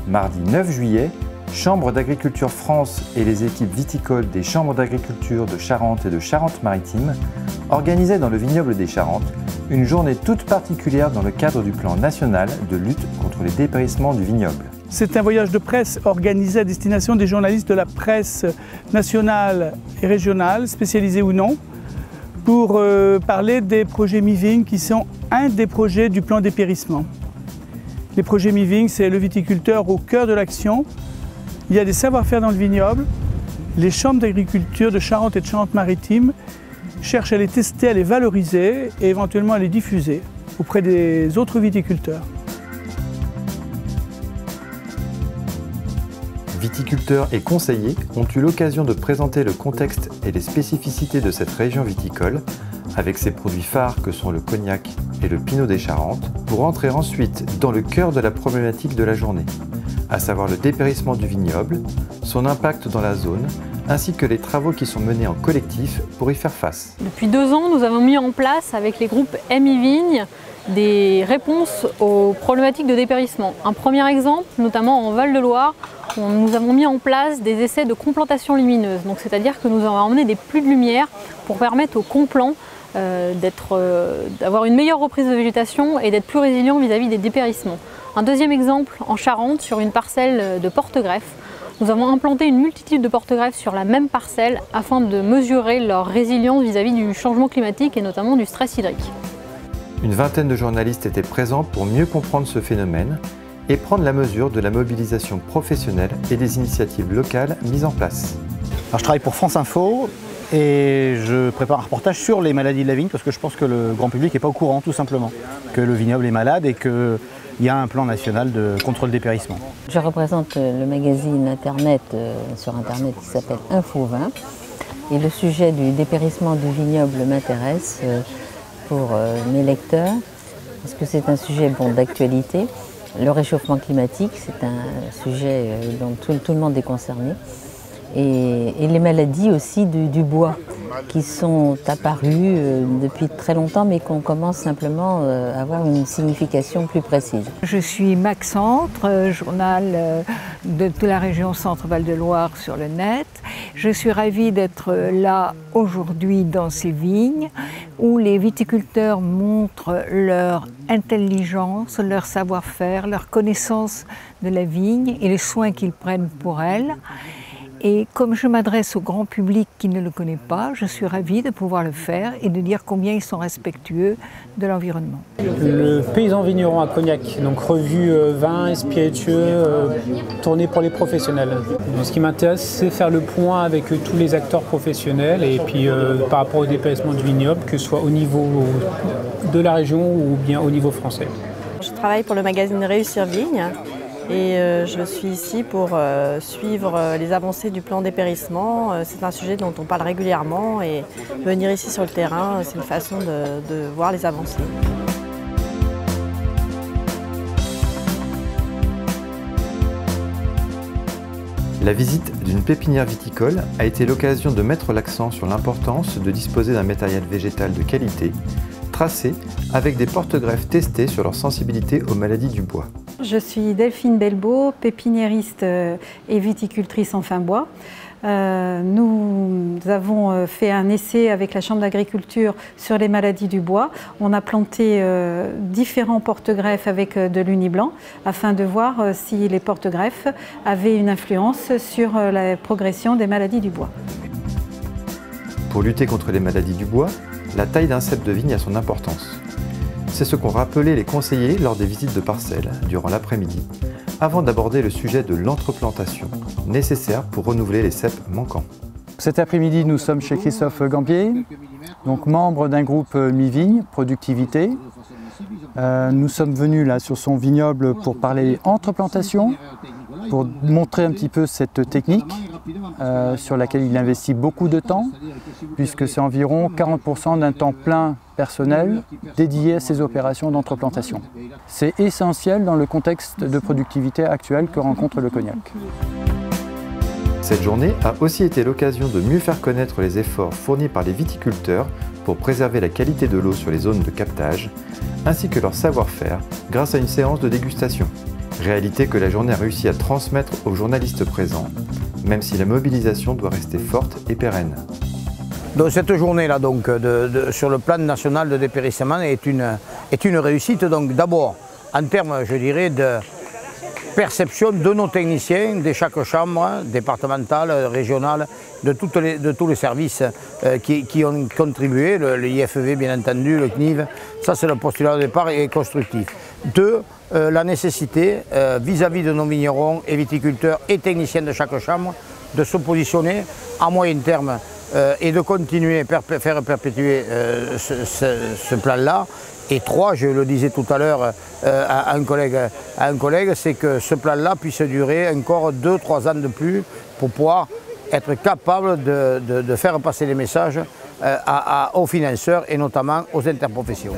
Mardi 9 juillet, Chambre d'agriculture France et les équipes viticoles des chambres d'agriculture de Charente et de Charente-Maritime organisaient dans le vignoble des Charentes une journée toute particulière dans le cadre du plan national de lutte contre les dépérissements du vignoble. C'est un voyage de presse organisé à destination des journalistes de la presse nationale et régionale, spécialisés ou non, pour parler des projets MiVigne qui sont un des projets du plan dépérissement. Les projets MiVigne, c'est le viticulteur au cœur de l'action. Il y a des savoir-faire dans le vignoble. Les chambres d'agriculture de Charente et de Charente-Maritime cherchent à les tester, à les valoriser et éventuellement à les diffuser auprès des autres viticulteurs. Viticulteurs et conseillers ont eu l'occasion de présenter le contexte et les spécificités de cette région viticole, avec ses produits phares que sont le cognac et le pinot des Charentes, pour entrer ensuite dans le cœur de la problématique de la journée, à savoir le dépérissement du vignoble, son impact dans la zone, ainsi que les travaux qui sont menés en collectif pour y faire face. Depuis 2 ans, nous avons mis en place avec les groupes MiVigne des réponses aux problématiques de dépérissement. Un premier exemple, notamment en Val-de-Loire, nous avons mis en place des essais de complantation lumineuse. C'est-à-dire que nous avons emmené des pluies de lumière pour permettre aux complants d'avoir une meilleure reprise de végétation et d'être plus résilients vis-à-vis des dépérissements. Un deuxième exemple, en Charente, sur une parcelle de porte-greffes, nous avons implanté une multitude de porte-greffes sur la même parcelle afin de mesurer leur résilience vis-à-vis du changement climatique et notamment du stress hydrique. Une vingtaine de journalistes étaient présents pour mieux comprendre ce phénomène et prendre la mesure de la mobilisation professionnelle et des initiatives locales mises en place. Alors, je travaille pour France Info et je prépare un reportage sur les maladies de la vigne parce que je pense que le grand public n'est pas au courant tout simplement, que le vignoble est malade et qu'il y a un plan national de contrôle dépérissement. Je représente le magazine internet sur internet qui s'appelle Info20 et le sujet du dépérissement du vignoble m'intéresse pour mes lecteurs parce que c'est un sujet d'actualité. Le réchauffement climatique, c'est un sujet dont tout le monde est concerné. Et les maladies aussi du bois qui sont apparues depuis très longtemps mais qu'on commence simplement à avoir une signification plus précise. Je suis Max Centre, journal de toute la région Centre-Val-de-Loire sur le net. Je suis ravie d'être là aujourd'hui dans ces vignes où les viticulteurs montrent leur intelligence, leur savoir-faire, leur connaissance de la vigne et les soins qu'ils prennent pour elle. Et comme je m'adresse au grand public qui ne le connaît pas, je suis ravie de pouvoir le faire et de dire combien ils sont respectueux de l'environnement. Le paysan vigneron à Cognac, donc revue vin et spiritueux, tournée pour les professionnels. Ce qui m'intéresse, c'est faire le point avec tous les acteurs professionnels et puis par rapport au dépérissement du vignoble, que ce soit au niveau de la région ou bien au niveau français. Je travaille pour le magazine Réussir Vigne. Et je suis ici pour suivre les avancées du plan dépérissement. C'est un sujet dont on parle régulièrement et venir ici sur le terrain, c'est une façon de voir les avancées. La visite d'une pépinière viticole a été l'occasion de mettre l'accent sur l'importance de disposer d'un matériel végétal de qualité, tracé avec des porte-greffes testés sur leur sensibilité aux maladies du bois. Je suis Delphine Belbeau, pépiniériste et viticultrice en fin bois. Nous avons fait un essai avec la Chambre d'agriculture sur les maladies du bois. On a planté différents porte-greffes avec de l'uni-blanc afin de voir si les porte-greffes avaient une influence sur la progression des maladies du bois. Pour lutter contre les maladies du bois, la taille d'un cep de vigne a son importance. C'est ce qu'ont rappelé les conseillers lors des visites de parcelles durant l'après-midi, avant d'aborder le sujet de l'entreplantation, nécessaire pour renouveler les ceps manquants. Cet après-midi, nous sommes chez Christophe Gambier, donc membre d'un groupe MiVigne, Productivité. Nous sommes venus là sur son vignoble pour parler entreplantation, pour montrer un petit peu cette technique sur laquelle il investit beaucoup de temps, puisque c'est environ 40% d'un temps plein personnel dédié à ces opérations d'entreplantation. C'est essentiel dans le contexte de productivité actuel que rencontre le cognac. Cette journée a aussi été l'occasion de mieux faire connaître les efforts fournis par les viticulteurs pour préserver la qualité de l'eau sur les zones de captage, ainsi que leur savoir-faire grâce à une séance de dégustation. Réalité que la journée a réussi à transmettre aux journalistes présents, même si la mobilisation doit rester forte et pérenne. Donc cette journée-là, sur le plan national de dépérissement, est une réussite. Donc d'abord, en termes, je dirais, de perception de nos techniciens, de chaque chambre, départementale, régionale, de tous les services qui ont contribué, le IFV bien entendu, le CNIV, ça c'est le postulat de départ et constructif. Deux, la nécessité vis-à-vis de nos vignerons et viticulteurs et techniciens de chaque chambre de se positionner à moyen terme et de continuer à faire perpétuer ce plan-là. Et trois, je le disais tout à l'heure à un collègue, c'est que ce plan-là puisse durer encore 2-3 ans de plus pour pouvoir être capable de faire passer les messages aux financeurs et notamment aux interprofessions.